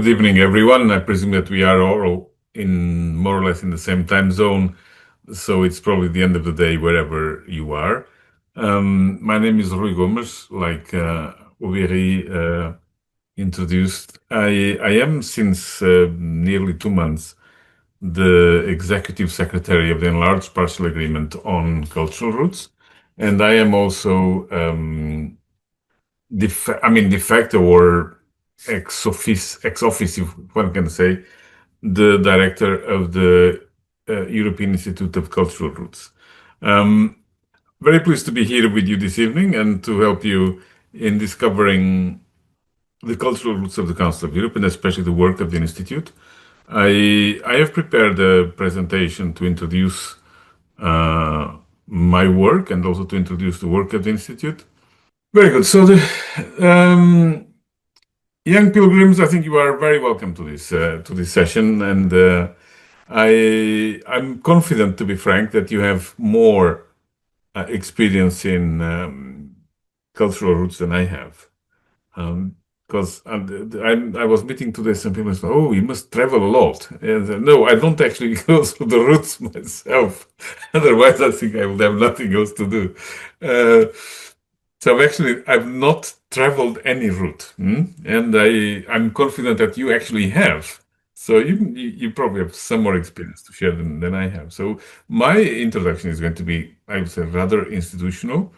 Good evening, everyone. I presume that we are all in more or less in the same time zone, so it's probably the end of the day wherever you are. My name is Rui Gomes, like Uberi introduced. I am since nearly 2 months the executive secretary of the enlarged partial agreement on cultural routes, and I am also de facto or ex office, if one can say, the director of the European Institute of Cultural Roots. Um, Very pleased to be here with you this evening and to help you in discovering the cultural roots of the Council of Europe and especially the work of the Institute. I have prepared a presentation to introduce my work and also to introduce the work of the Institute. Very good. So the Young Pilgrims, I think you are very welcome to this session, and I'm confident, to be frank, that you have more experience in cultural roots than I have. Because I was meeting today some people say, "Oh, you must travel a lot." And no, I don't actually go through the routes myself. Otherwise, I think I would have nothing else to do. So I've not traveled any route, and I'm confident that you actually have. So you probably have some more experience to share than I have. So my introduction is going to be, I would say, rather institutional,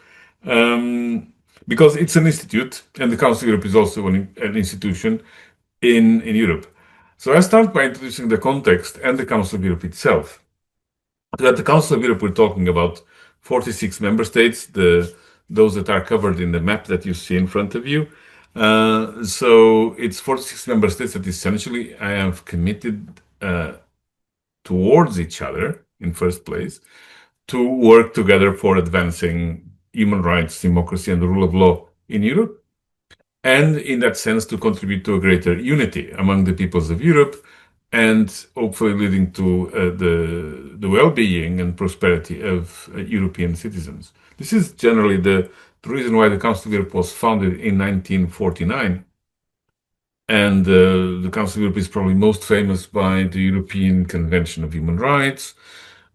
because it's an institute, and the Council of Europe is also an institution in Europe. So I start by introducing the context and the Council of Europe itself. So at the Council of Europe, we're talking about 46 member states, those that are covered in the map that you see in front of you. So it's 46 member states that essentially I have committed towards each other in first place to work together for advancing human rights, democracy, and the rule of law in Europe. And in that sense, to contribute to a greater unity among the peoples of Europe and hopefully leading to the well-being and prosperity of European citizens. This is generally the reason why the Council of Europe was founded in 1949. And the Council of Europe is probably most famous by the European Convention of Human Rights,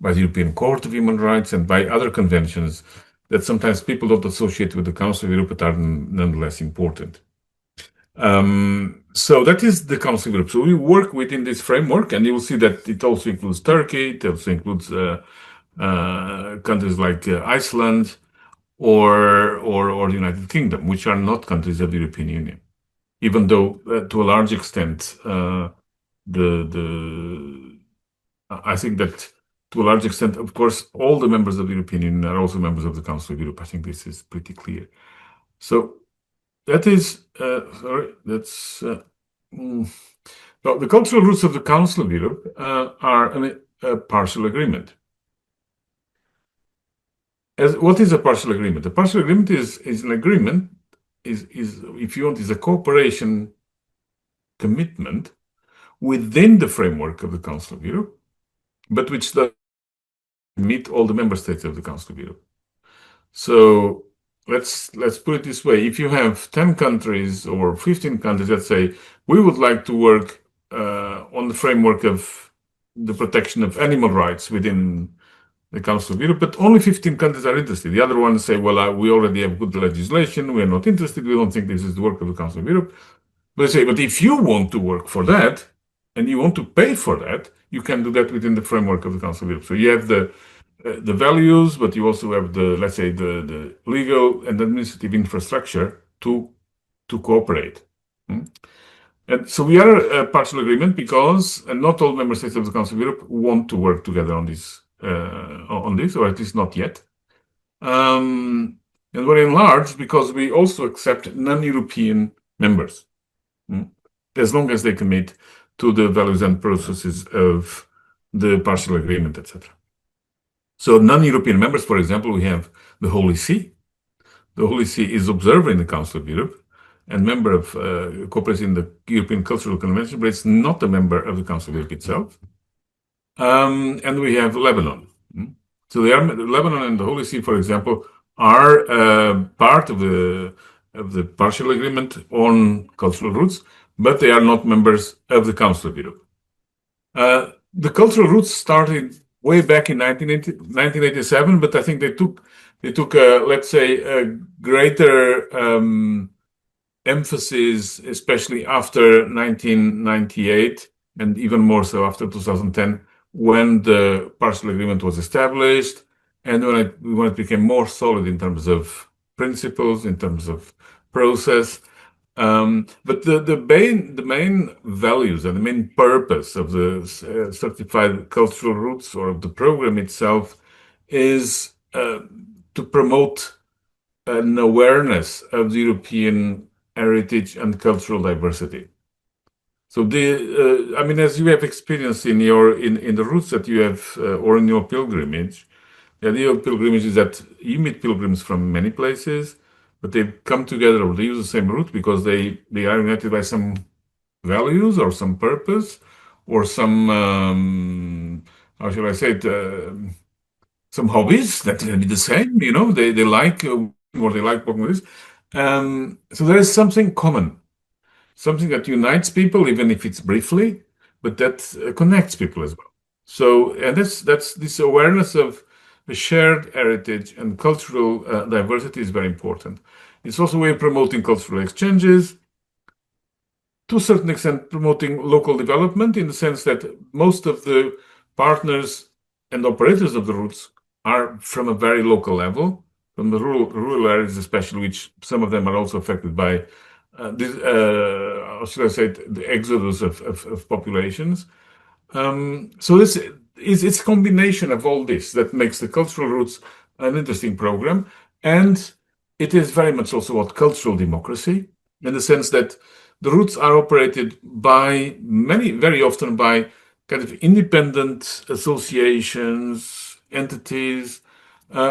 by the European Court of Human Rights, and by other conventions that sometimes people don't associate with the Council of Europe but are nonetheless important. So that is the Council of Europe. So we work within this framework, and you will see that it also includes Turkey, it also includes countries like Iceland or the United Kingdom, which are not countries of the European Union, even though to a large extent I think that to a large extent, of course, all the members of the European Union are also members of the Council of Europe. I think this is pretty clear. So that is, well, the cultural roots of the Council of Europe are a partial agreement. What is a partial agreement? A partial agreement is an agreement, if you want, is a cooperation commitment within the framework of the Council of Europe, but which does meet all the member states of the Council of Europe. So let's put it this way. If you have 10 countries or 15 countries that say, we would like to work on the framework of the protection of animal rights within the Council of Europe, but only 15 countries are interested. The other ones say, well, we already have good legislation, we are not interested, we don't think this is the work of the Council of Europe. But they say, but if you want to work for that, and you want to pay for that, you can do that within the framework of the Council of Europe. So you have the values, but you also have let's say, the legal and administrative infrastructure to cooperate. And so we are a partial agreement because not all member states of the Council of Europe want to work together on this, or at least not yet. And we're enlarged because we also accept non-European members, as long as they commit to the values and processes of the partial agreement, etc. So non-European members, for example, we have the Holy See. The Holy See is observer in the Council of Europe and member of cooperates in the European Cultural Convention, but it's not a member of the Council of Europe itself. And we have Lebanon. So Lebanon and the Holy See, for example, are part of the partial agreement on cultural roots, but they are not members of the Council of Europe. The cultural roots started way back in 1987, but I think they took let's say a greater emphasis, especially after 1998, and even more so after 2010, when the partial agreement was established, and when it became more solid in terms of principles, in terms of process. But the main values and the main purpose of the certified cultural roots or of the program itself is to promote an awareness of the European heritage and cultural diversity. So I mean, as you have experienced in the routes that you have or in your pilgrimage, the idea of pilgrimage is that you meet pilgrims from many places, but they come together or they use the same route because they are united by some values or some purpose or some how shall I say it, some hobbies that can be the same. They like or they like working with this. So there is something common, something that unites people, even if it's briefly, but that connects people as well. So, and that's this awareness of the shared heritage and cultural diversity is very important. It's also a way of promoting cultural exchanges, to a certain extent promoting local development in the sense that most of the partners and operators of the routes are from a very local level, from the rural areas especially, which some of them are also affected by how should I say it, the exodus of populations. So it's a combination of all this that makes the cultural roots an interesting program, and it is very much also about cultural democracy in the sense that the roots are operated by very often by kind of independent associations, entities,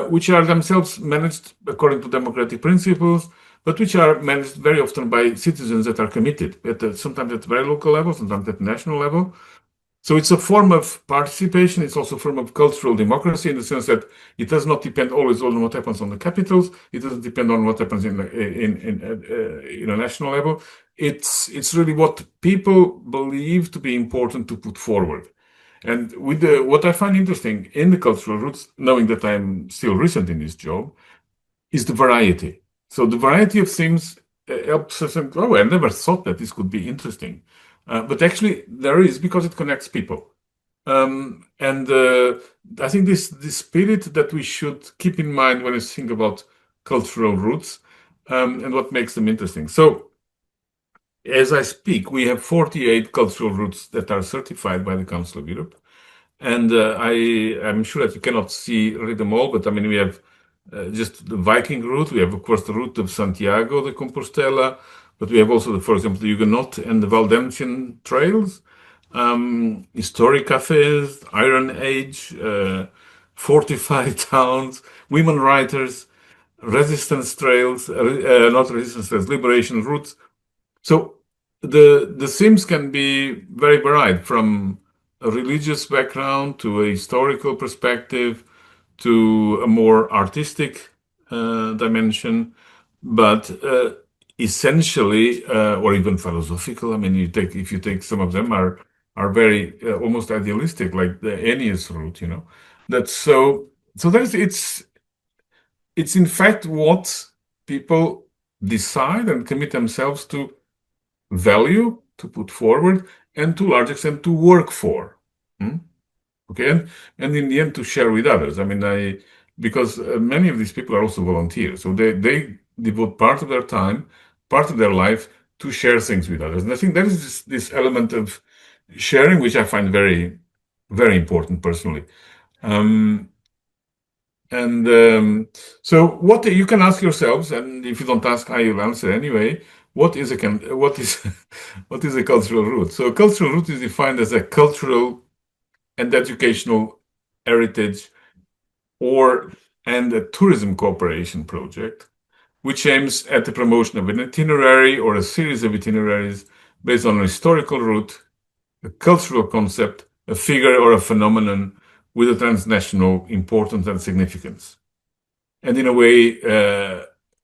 which are themselves managed according to democratic principles, but which are managed very often by citizens that are committed, sometimes at very local level, sometimes at national level. So it's a form of participation. It's also a form of cultural democracy in the sense that it does not depend always on what happens on the capitals. It doesn't depend on what happens in a national level. It's really what people believe to be important to put forward. And what I find interesting in the cultural roots, knowing that I'm still recent in this job, is the variety. So the variety of themes helps us think, oh, I never thought that this could be interesting. But actually, there is because it connects people. And I think this spirit that we should keep in mind when we think about cultural roots and what makes them interesting. So, as I speak, we have 48 cultural roots that are certified by the Council of Europe. And I'm sure that you cannot read them all, but I mean, we have just the Viking route. We have, of course, the route of Santiago de Compostela, but we have also, for example, the Huguenot and the Valdemtian trails, historic cafes, Iron Age, fortified towns, women writers, resistance trails, not resistance trails, liberation routes. So the themes can be very varied, from a religious background to a historical perspective to a more artistic dimension, but essentially, or even philosophical. I mean, if you take some of them are very almost idealistic, like the Ennius route. That's so. So it's in fact what people decide and commit themselves to value, to put forward, and to a large extent to work for. Hmm? Okay, and in the end to share with others. I mean, because many of these people are also volunteers, so they devote part of their time, part of their life to share things with others. And I think there is this element of sharing, which I find very, very important personally. Um, and so, what you can ask yourselves, and if you don't ask, I will answer anyway. What is what is a cultural root? So, a cultural root is defined as a cultural and educational heritage or and a tourism cooperation project, which aims at the promotion of an itinerary or a series of itineraries based on a historical route, a cultural concept, a figure or a phenomenon with a transnational importance and significance, and in a way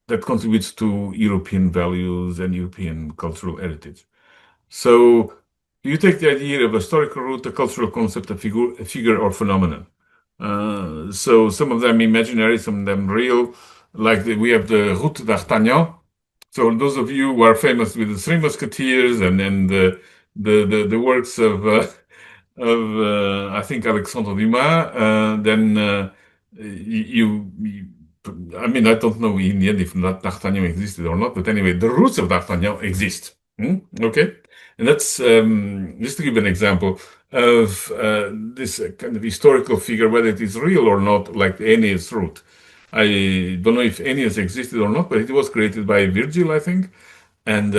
that contributes to European values and European cultural heritage. So you take the idea of a historical root, a cultural concept, a figure or phenomenon. So some of them imaginary, some of them real. We have the Route d'Artagnan. So those of you who are famous with the Three Musketeers and the works of I think Alexandre Dumas, then I mean, I don't know in the end if D'Artagnan existed or not, but anyway, the roots of D'Artagnan exist. Okay? And that's just to give an example of this kind of historical figure, whether it is real or not, like Aeneas' root. I don't know if Aeneas existed or not, but it was created by Virgil, I think. And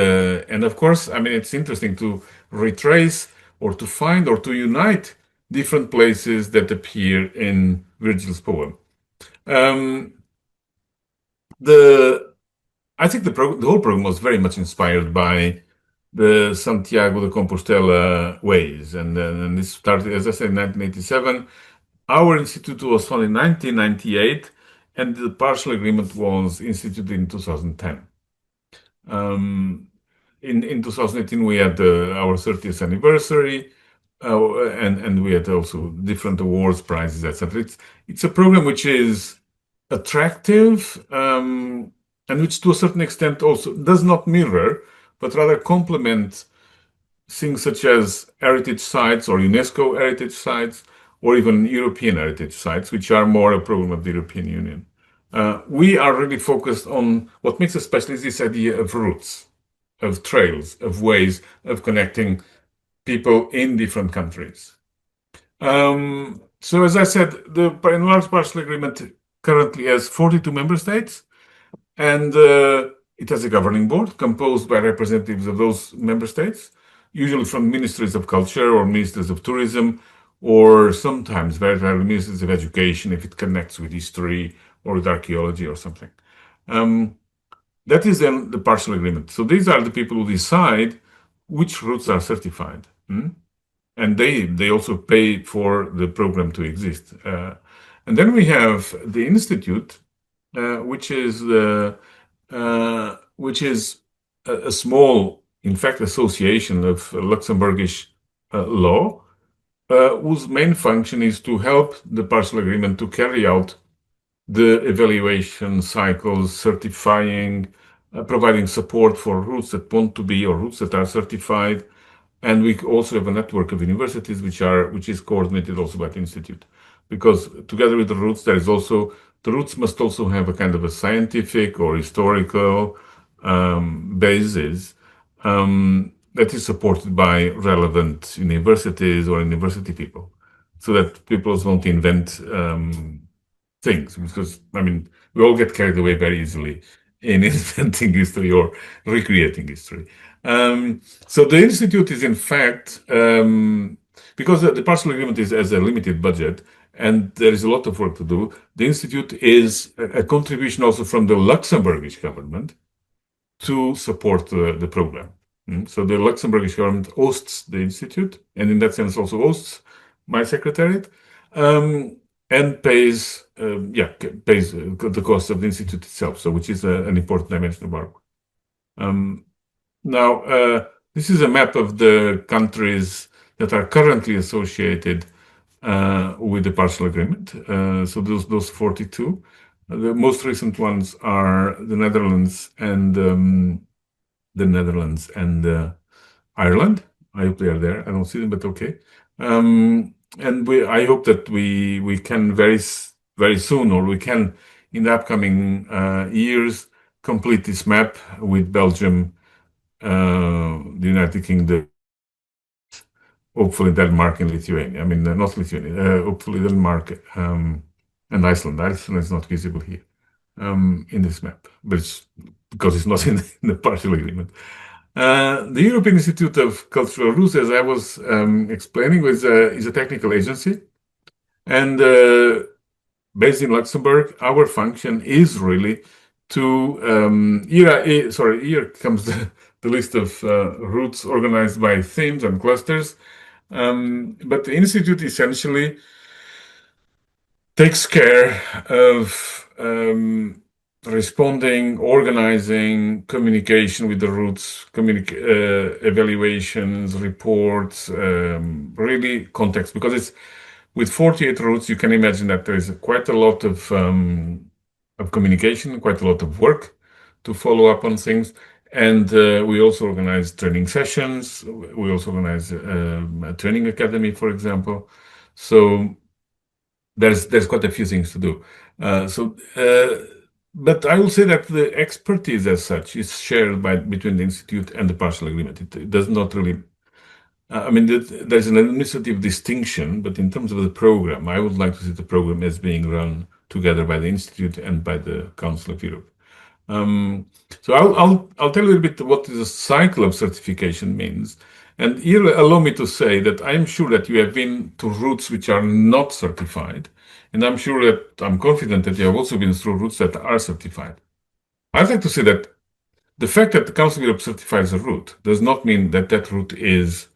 of course, I mean, it's interesting to retrace or to find or to unite different places that appear in Virgil's poem. Um, the I think the whole program was very much inspired by the Santiago de Compostela ways, and this started, as I said, in 1987. Our institute was founded in 1998, and the partial agreement was instituted in 2010. Um, in 2018, we had our 30th anniversary, and we had also different awards, prizes, etc. It's a program which is attractive, and which to a certain extent also does not mirror, but rather complement things such as heritage sites or UNESCO heritage sites or even European heritage sites, which are more a program of the European Union. We are really focused on what makes us special is this idea of roots, of trails, of ways of connecting people in different countries. So as I said, the enlarged partial agreement currently has 42 member states, and it has a governing board composed by representatives of those member states, usually from ministries of culture or ministers of tourism, or sometimes very rarely ministers of education if it connects with history or with archaeology or something. Um, that is then the partial agreement. So these are the people who decide which routes are certified. And they also pay for the program to exist. And then we have the institute, which is a small, in fact, association of Luxembourgish law, whose main function is to help the partial agreement to carry out the evaluation cycles, certifying, providing support for routes that want to be or routes that are certified. And we also have a network of universities which is coordinated also by the institute. Because together with the routes, the routes must also have a kind of a scientific or historical basis that is supported by relevant universities or university people, so that people don't invent things, because I mean we all get carried away very easily in inventing history or recreating history. So the institute is in fact because the partial agreement is as a limited budget and there is a lot of work to do. The institute is a contribution also from the Luxembourgish government to support the program. So the Luxembourgish government hosts the institute, and in that sense also hosts my secretariat, and pays the cost of the institute itself. So which is an important dimension of our work. Now this is a map of the countries that are currently associated with the partial agreement. So those 42. The most recent ones are the Netherlands and Ireland. I hope they are there. I don't see them, but okay. And I hope that we can very soon, or we can in the upcoming years, complete this map with Belgium, the United Kingdom, hopefully Denmark and Lithuania. I mean, not Lithuania. Hopefully Denmark and Iceland. Iceland is not visible here in this map, but it's because it's not in the partial agreement. The European Institute of Cultural Roots, as I was explaining, is a technical agency, and based in Luxembourg. Our function is really to here comes the list of routes organized by themes and clusters. But the institute essentially takes care of responding, organizing, communication with the roots, evaluations, reports, really context. Because it's with 48 roots, you can imagine that there is quite a lot of communication, quite a lot of work to follow up on things. And we also organize training sessions. We also organize a training academy, for example. So there's quite a few things to do. But I will say that the expertise as such is shared between the institute and the partial agreement. It does not really. I mean, there's an administrative distinction, but in terms of the program, I would like to see the program as being run together by the institute and by the Council of Europe. Um, so I'll tell you a little bit what the cycle of certification means. And here, allow me to say that I'm sure that you have been to routes which are not certified, and I'm confident that you have also been through routes that are certified. I'd like to say that the fact that the Council of Europe certifies a route does not mean that that route is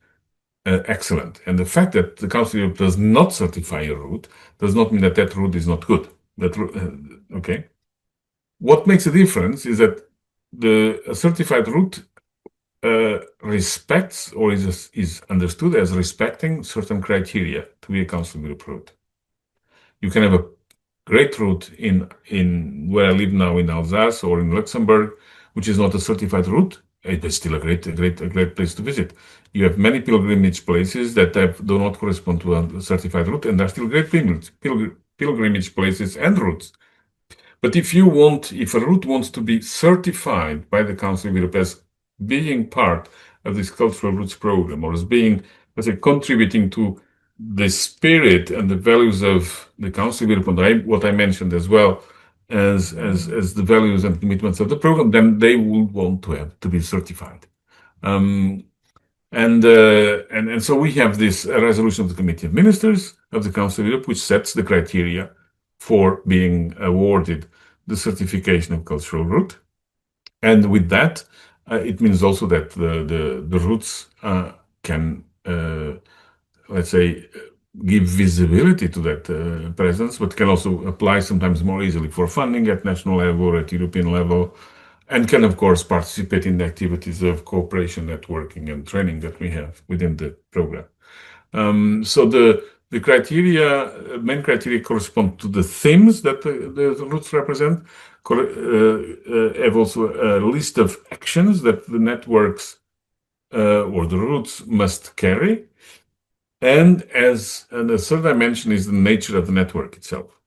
excellent, and the fact that the Council of Europe does not certify a route does not mean that that route is not good. Okay. What makes a difference is that a certified route respects or is understood as respecting certain criteria to be a Council of Europe route. You can have a great route in where I live now in Alsace or in Luxembourg, which is not a certified route. It is still a great place to visit. You have many pilgrimage places that do not correspond to a certified route, and are still great pilgrimage places and routes. But if a route wants to be certified by the Council of Europe as being part of this cultural routes program, or as being, let's say, contributing to the spirit and the values of the Council of Europe, and what I mentioned as well as the values and commitments of the program, then they would want to have to be certified. And so we have this resolution of the Committee of Ministers of the Council of Europe, which sets the criteria for being awarded the certification of cultural route. And with that, it means also that the routes can, let's say, give visibility to that presence, but can also apply sometimes more easily for funding at national level or at European level, and can, of course, participate in the activities of cooperation, networking, and training that we have within the program. So the main criteria correspond to the themes that the routes represent, have also a list of actions that the networks or the routes must carry. And the third dimension is the nature of the network itself.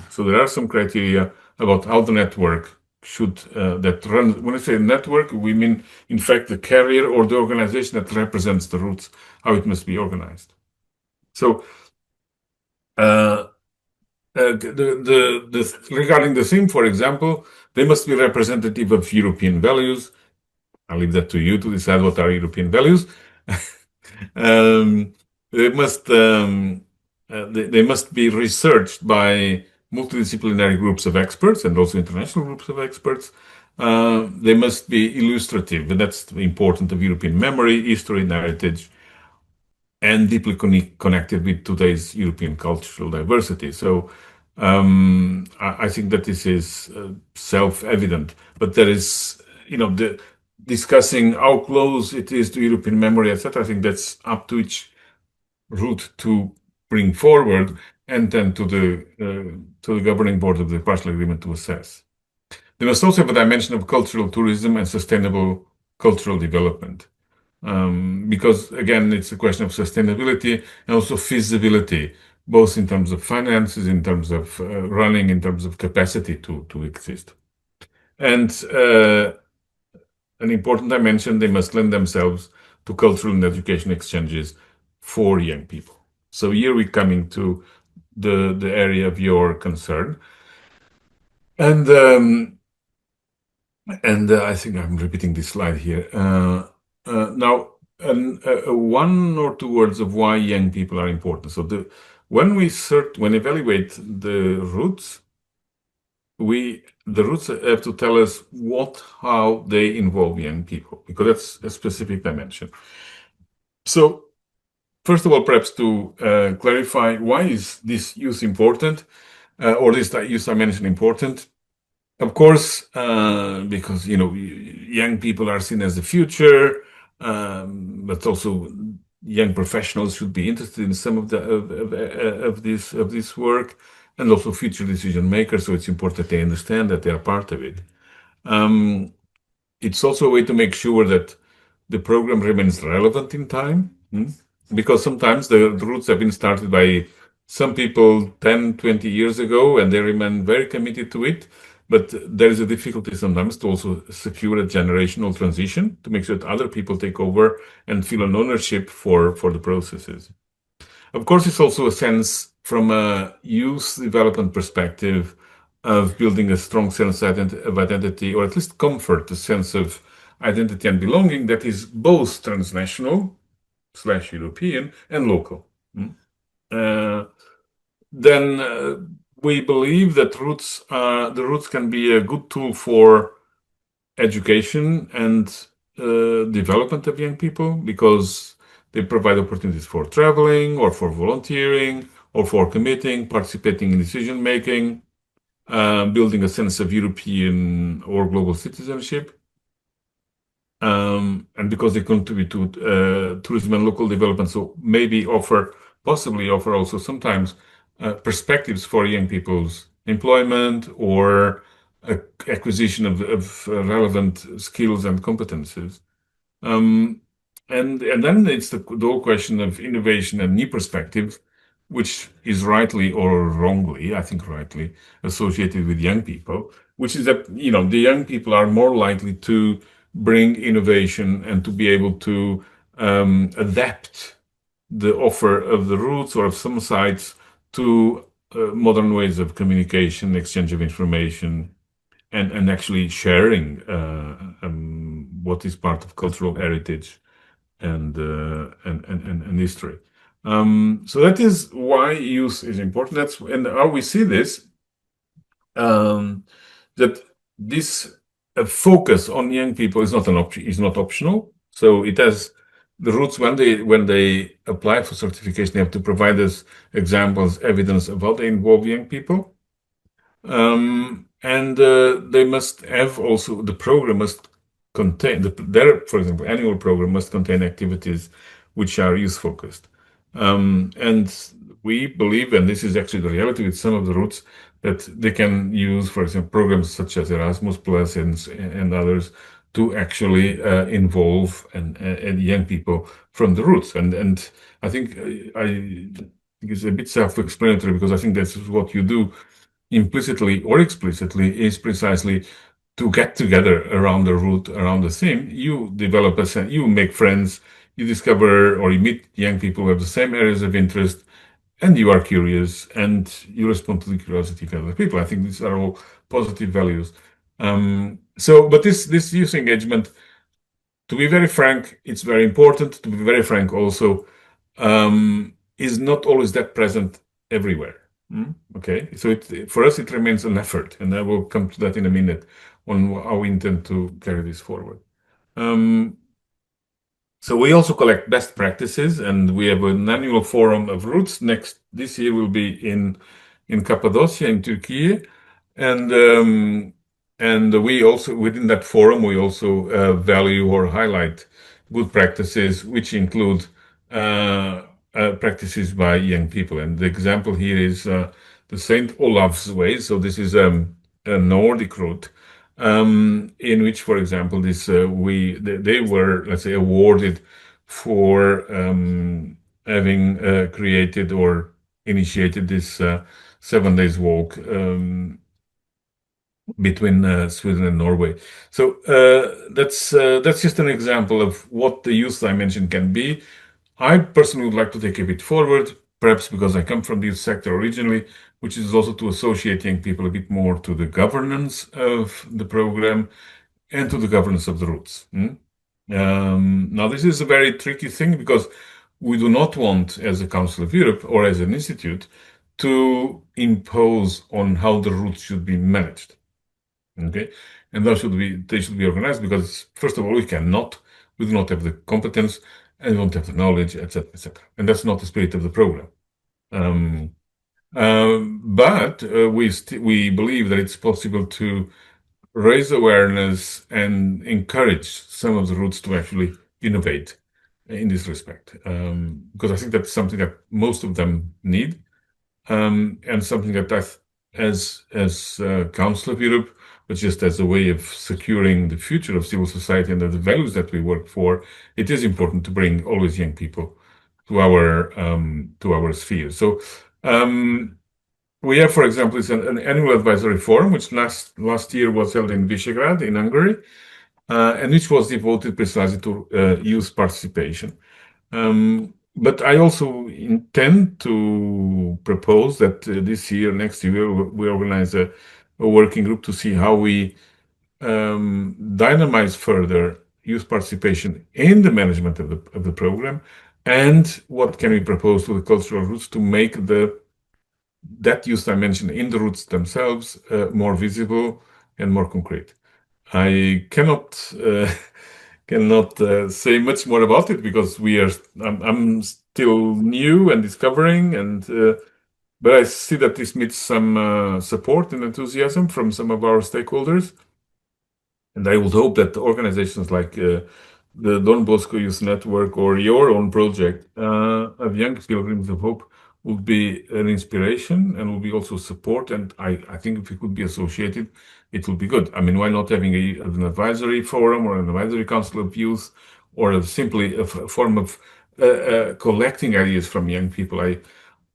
So there are some criteria about how the network that runs. When I say network, we mean, in fact, the carrier or the organization that represents the routes, how it must be organized. So regarding the theme, for example, they must be representative of European values. I'll leave that to you to decide what are European values. They must be researched by multidisciplinary groups of experts and also international groups of experts. They must be illustrative, and that's important, of European memory, history, and heritage, and deeply connected with today's European cultural diversity. So I think that this is self-evident, but there is, discussing how close it is to European memory, etc. I think that's up to each route to bring forward, and then to the governing board of the partial agreement to assess. There must also have a dimension of cultural tourism and sustainable cultural development. Because again, it's a question of sustainability and also feasibility, both in terms of finances, in terms of running, in terms of capacity to exist. And an important dimension, they must lend themselves to cultural and education exchanges for young people. So here we're coming to the area of your concern. And I think I'm repeating this slide here. Now, one or two words of why young people are important. So when evaluate the routes, the routes have to tell us how they involve young people, because that's a specific dimension. So first of all, perhaps to clarify, why is this use important, or this use dimension important? Of course, because young people are seen as the future, but also young professionals should be interested in some of the of this work, and also future decision makers. So it's important that they understand that they are part of it. Um, it's also a way to make sure that the program remains relevant in time, because sometimes the routes have been started by some people 10, 20 years ago, and they remain very committed to it. But there is a difficulty sometimes to also secure a generational transition to make sure that other people take over and feel an ownership for the processes. Of course, it's also a sense from a youth development perspective of building a strong sense of identity, or at least comfort, a sense of identity and belonging that is both transnational slash European and local. Mm. Uh, then we believe that the roots can be a good tool for education and development of young people because they provide opportunities for traveling or for volunteering or for committing, participating in decision making, building a sense of European or global citizenship. And because they contribute to tourism and local development, so maybe possibly offer also sometimes perspectives for young people's employment or acquisition of relevant skills and competences. Um, and then it's the whole question of innovation and new perspectives, which is rightly or wrongly, I think rightly, associated with young people, which is that, the young people are more likely to bring innovation and to be able to adapt the offer of the routes or of some sites to modern ways of communication, exchange of information, and actually sharing what is part of cultural heritage and history. So that is why youth is important. And how we see this, um, that this focus on young people is not an option, is not optional. So it has the roots when they apply for certification, they have to provide us examples, evidence of how they involve young people. And they must have also the program must contain their, for example, annual program must contain activities which are youth focused. And we believe, and this is actually the reality with some of the routes, that they can use, for example, programs such as Erasmus Plus and others to actually involve and young people from the roots. And I think I think it's a bit self-explanatory because I think that's what you do implicitly or explicitly is precisely to get together around the root, around the theme. You develop you make friends, you discover or you meet young people who have the same areas of interest, and you are curious and you respond to the curiosity of other people. I think these are all positive values. But this youth engagement, to be very frank, it's very important. To be very frank, also, is not always that present everywhere. Okay, so for us it remains an effort, and I will come to that in a minute on how we intend to carry this forward. Um, so we also collect best practices, and we have an annual forum of roots. This year will be in Cappadocia in Turkey, and we also within that forum we also value or highlight good practices, which include uh, practices by young people. And the example here is the Saint Olaf's Way. So this is a Nordic route in which, for example, they were, let's say, awarded for having created or initiated this 7 days walk between Sweden and Norway. So that's just an example of what the youth dimension can be. I personally would like to take a bit forward, perhaps because I come from the youth sector originally, which is also to associate young people a bit more to the governance of the program and to the governance of the roots. Now, this is a very tricky thing because we do not want, as a Council of Europe or as an institute, to impose on how the roots should be managed. Okay, and they should be organized because first of all we do not have the competence and we don't have the knowledge, etc., etc. And that's not the spirit of the program. But we believe that it's possible to raise awareness and encourage some of the routes to actually innovate in this respect. Because I think that's something that most of them need, and something that as Council of Europe, but just as a way of securing the future of civil society and the values that we work for, it is important to bring always young people to our sphere. So. We have, for example, it's an annual advisory forum, which last year was held in Visegrad in Hungary, and which was devoted precisely to youth participation. But I also intend to propose that this year, next year, we organize a working group to see how we dynamize further youth participation in the management of the program, and what can we propose to the cultural roots to make that youth dimension in the routes themselves more visible and more concrete. I cannot say much more about it because I'm still new and discovering, and but I see that this meets some support and enthusiasm from some of our stakeholders, and I would hope that organizations like the Don Bosco Youth Network or your own project of Young Pilgrims of Hope will be an inspiration and will be also support. And I think if it could be associated, it will be good. I mean, why not having an advisory forum or an advisory council of youth, or simply a form of collecting ideas from young people?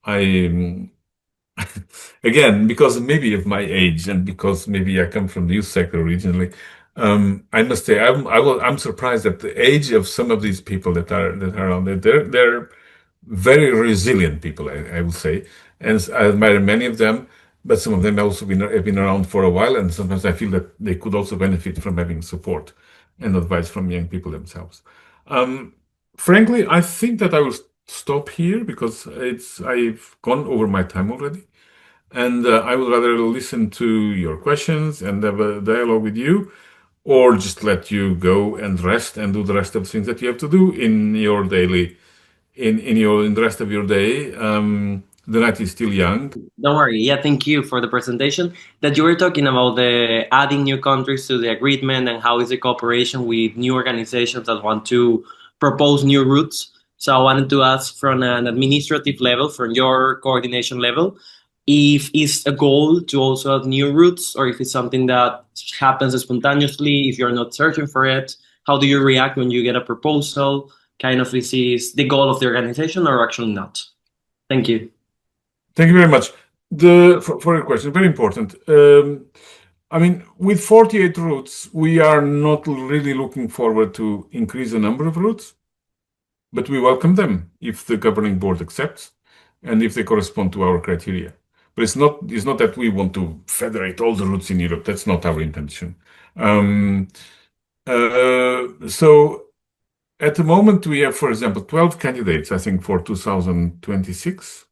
I again, because maybe of my age and because maybe I come from the youth sector originally, I must say I'm surprised at the age of some of these people that are on there. They're very resilient people, I would say, and I admire many of them. But some of them also have been around for a while, and sometimes I feel that they could also benefit from having support and advice from young people themselves. Um, Frankly, I think that I will stop here because I've gone over my time already. And I would rather listen to your questions and have a dialogue with you, or just let you go and rest and do the rest of the things that you have to do in your daily, in the rest of your day. The night is still young. Don't worry. Yeah, thank you for the presentation. That you were talking about the adding new countries to the agreement and how is the cooperation with new organizations that want to propose new routes. So I wanted to ask from an administrative level, from your coordination level, if it's a goal to also add new routes or if it's something that happens spontaneously, if you're not searching for it, how do you react when you get a proposal? Kind of, this is the goal of the organization or actually not? Thank you. Thank you very much. For your question, very important. I mean, with 48 routes, we are not really looking forward to increase the number of routes, but we welcome them if the governing board accepts and if they correspond to our criteria. But it's not that we want to federate all the routes in Europe. That's not our intention. Um, so at the moment we have, for example, 12 candidates, I think, for 2026.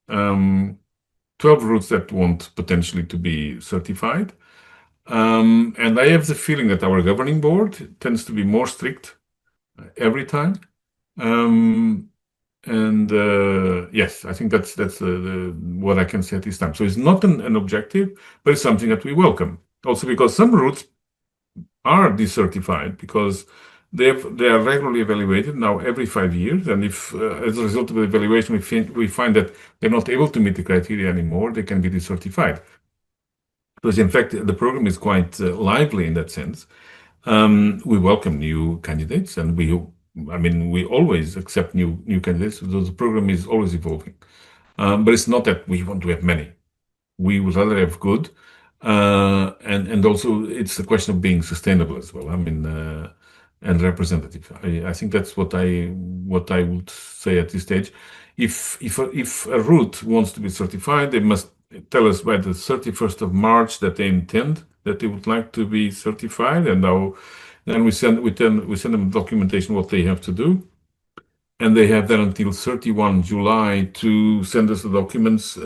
12 routes that want potentially to be certified. And I have the feeling that our governing board tends to be more strict every time. Um, And yes, I think that's what I can say at this time. So it's not an objective, but it's something that we welcome. Also because some routes are decertified because they are regularly evaluated now every 5 years. And if as a result of the evaluation we find that they're not able to meet the criteria anymore, they can be decertified. Because in fact the program is quite lively in that sense. We welcome new candidates, and I mean, we always accept new candidates. So the program is always evolving, but it's not that we want to have many. We would rather have good, and also it's a question of being sustainable as well. I mean, and representative. I think that's what I would say at this stage. If a route wants to be certified, they must tell us by the 31st of March that they intend that they would like to be certified, and now then we send them documentation what they have to do, and they have then until 31 July to send us the documents,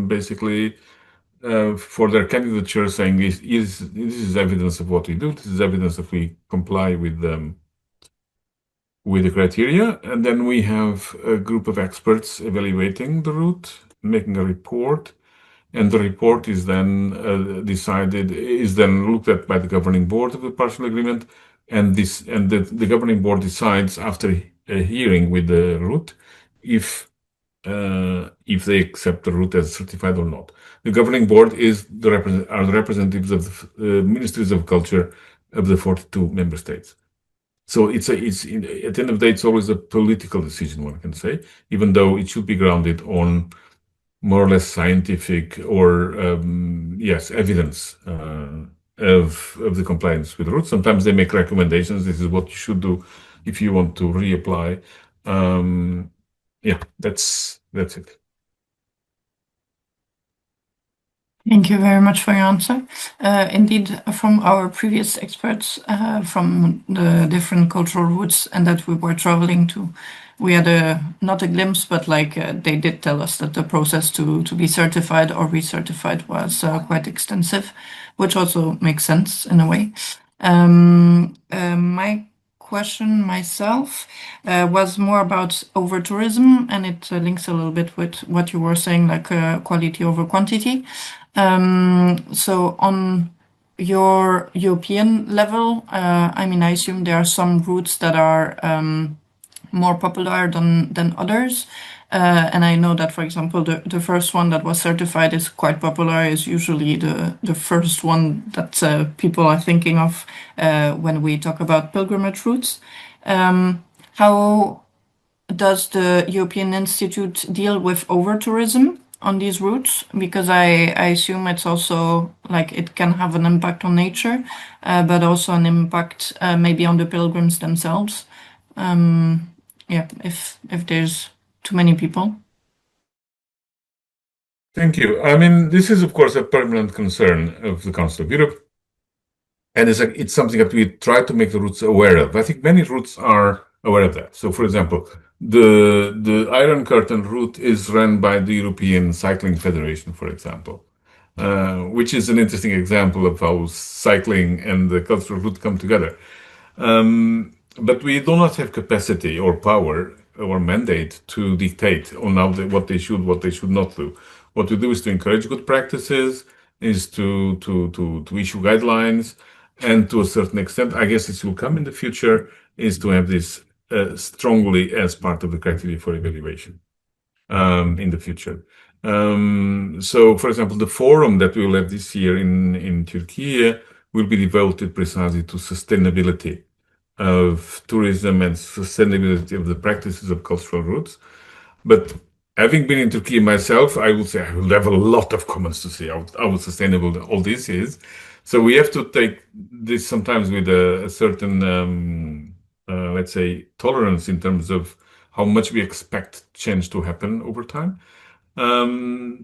basically for their candidature, saying this is evidence of what we do. This is evidence that we comply with the criteria, and then we have a group of experts evaluating the route, making a report, and the report is then is then looked at by the governing board of the partial agreement, and the governing board decides after a hearing with the route if they accept the route as certified or not. The governing board are the representatives of the ministries of culture of the 42 member states. So at the end of the day, it's always a political decision, one can say, even though it should be grounded on more or less scientific or yes, evidence of the compliance with the route. Sometimes they make recommendations. This is what you should do if you want to reapply. Yeah, that's it. Thank you very much for your answer. Indeed, from our previous experts from the different cultural routes and that we were traveling to, we had not a glimpse, but like they did tell us that the process to be certified or recertified was quite extensive, which also makes sense in a way. My question myself was more about over tourism, and it links a little bit with what you were saying, like quality over quantity. So on your European level, I mean, I assume there are some routes that are more popular than others. And I know that, for example, the first one that was certified is quite popular, is usually the first one that people are thinking of when we talk about pilgrimage routes. How does the European Institute deal with over-tourism on these routes? Because I assume it's also like it can have an impact on nature, but also an impact maybe on the pilgrims themselves. Yeah, if there's too many people. Thank you. I mean, this is, of course, a permanent concern of the Council of Europe, and it's something that we try to make the routes aware of. I think many routes are aware of that. So, for example, the Iron Curtain route is run by the European Cycling Federation, for example, which is an interesting example of how cycling and the cultural route come together. But we do not have capacity or power or mandate to dictate on what they should not do. What we do is to encourage good practices, is to issue guidelines, and to a certain extent, I guess this will come in the future, is to have this strongly as part of the criteria for evaluation in the future. So, for example, the forum that we will have this year in Turkey will be devoted precisely to sustainability of tourism and sustainability of the practices of cultural routes. But having been in Turkey myself, I would say I will have a lot of comments to say how sustainable all this is. So we have to take this sometimes with a certain, let's say, tolerance in terms of how much we expect change to happen over time. To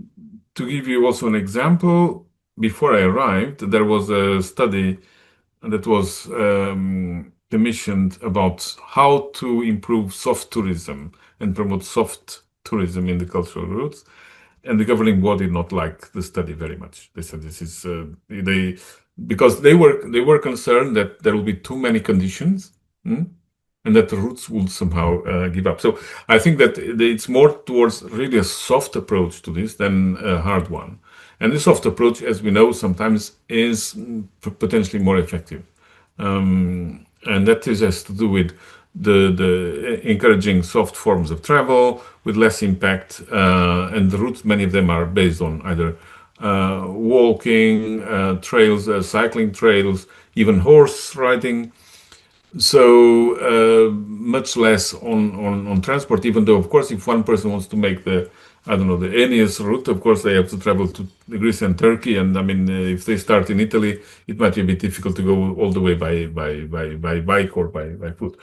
give you also an example, before I arrived, there was a study that was commissioned about how to improve soft tourism and promote soft tourism in the cultural routes. And the governing body did not like the study very much. They said this is because they were concerned that there will be too many conditions, and that the routes will somehow give up. So I think that it's more towards really a soft approach to this than a hard one. And the soft approach, as we know, sometimes is potentially more effective. And that has to do with the encouraging soft forms of travel with less impact, and the routes, many of them are based on either walking trails, cycling trails, even horse riding. So much less on transport, even though, of course, if one person wants to make the Aeneas route, of course, they have to travel to Greece and Turkey. And I mean, if they start in Italy, it might be a bit difficult to go all the way by bike or by foot.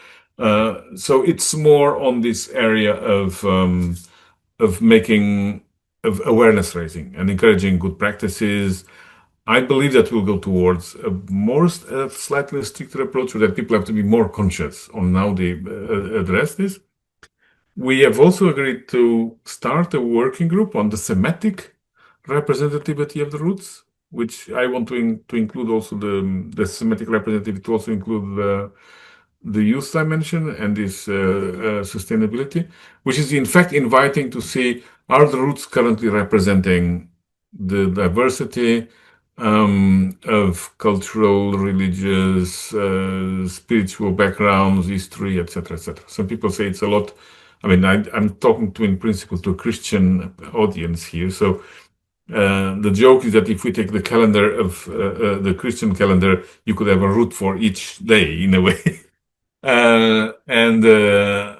So it's more on this area of making of awareness raising and encouraging good practices. I believe that we'll go towards a slightly stricter approach, so that people have to be more conscious on how they address this. We have also agreed to start a working group on the thematic representativity of the routes, which I want to include also the thematic representativity to also include the youth dimension and this sustainability, which is in fact inviting to see, are the routes currently representing the diversity of cultural, religious, spiritual backgrounds, history, etc., etc. Some people say it's a lot. I mean, I'm talking to, in principle, to a Christian audience here. So the joke is that if we take the calendar of the Christian calendar, you could have a route for each day in a way. And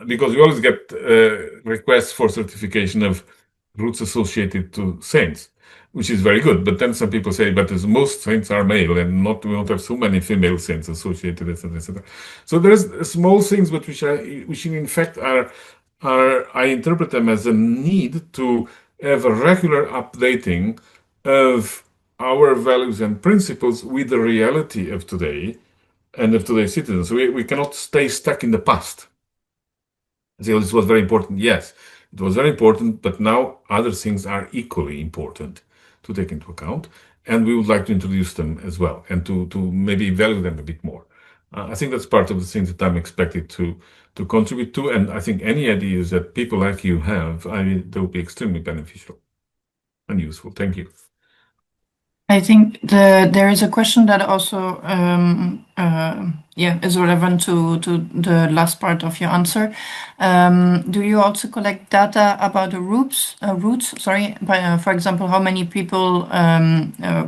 because we always get requests for certification of routes associated to saints, which is very good. But then some people say, but as most saints are male, and not we don't have so many female saints associated, etc., etc. So there's small things, but which in fact are I interpret them as a need to have a regular updating of our values and principles with the reality of today and of today's citizens. We cannot stay stuck in the past. So this was very important. Yes, it was very important, but now other things are equally important to take into account, and we would like to introduce them as well, and to maybe value them a bit more. I think that's part of the things that I'm expected to contribute to, and I think any ideas that people like you have, they will be extremely beneficial and useful. Thank you. I think there is a question that also is relevant to the last part of your answer. Do you also collect data about the routes? Sorry, for example, how many people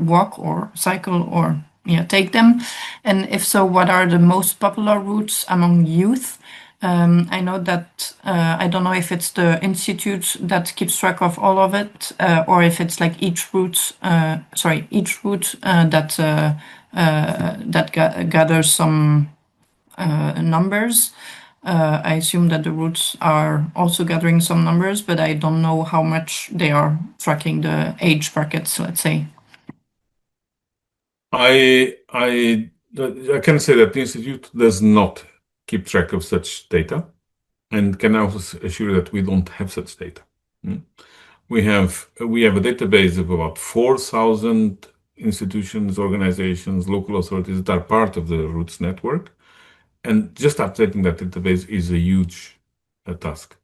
walk or cycle or take them, and if so, what are the most popular routes among youth? I know that I don't know if it's the institute that keeps track of all of it, or if it's like each route that gathers some numbers. I assume that the routes are also gathering some numbers, but I don't know how much they are tracking the age brackets, let's say. I can say that the institute does not keep track of such data, and can also assure that we don't have such data. We have a database of about 4,000 institutions, organizations, local authorities that are part of the Roots network, and just updating that database is a huge task.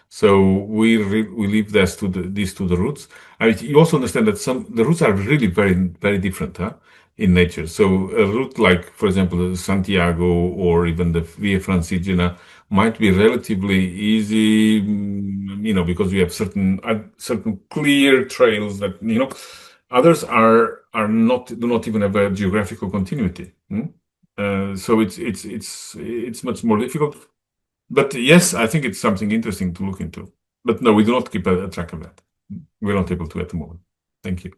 So we leave this to the roots. You also understand that the roots are really very, very different in nature. So a route like, for example, Santiago or even the Via Francigena might be relatively easy, because we have certain clear trails that others do not even have a geographical continuity. So it's much more difficult. But yes, I think it's something interesting to look into. But no, we do not keep a track of that. We're not able to at the moment. Thank you.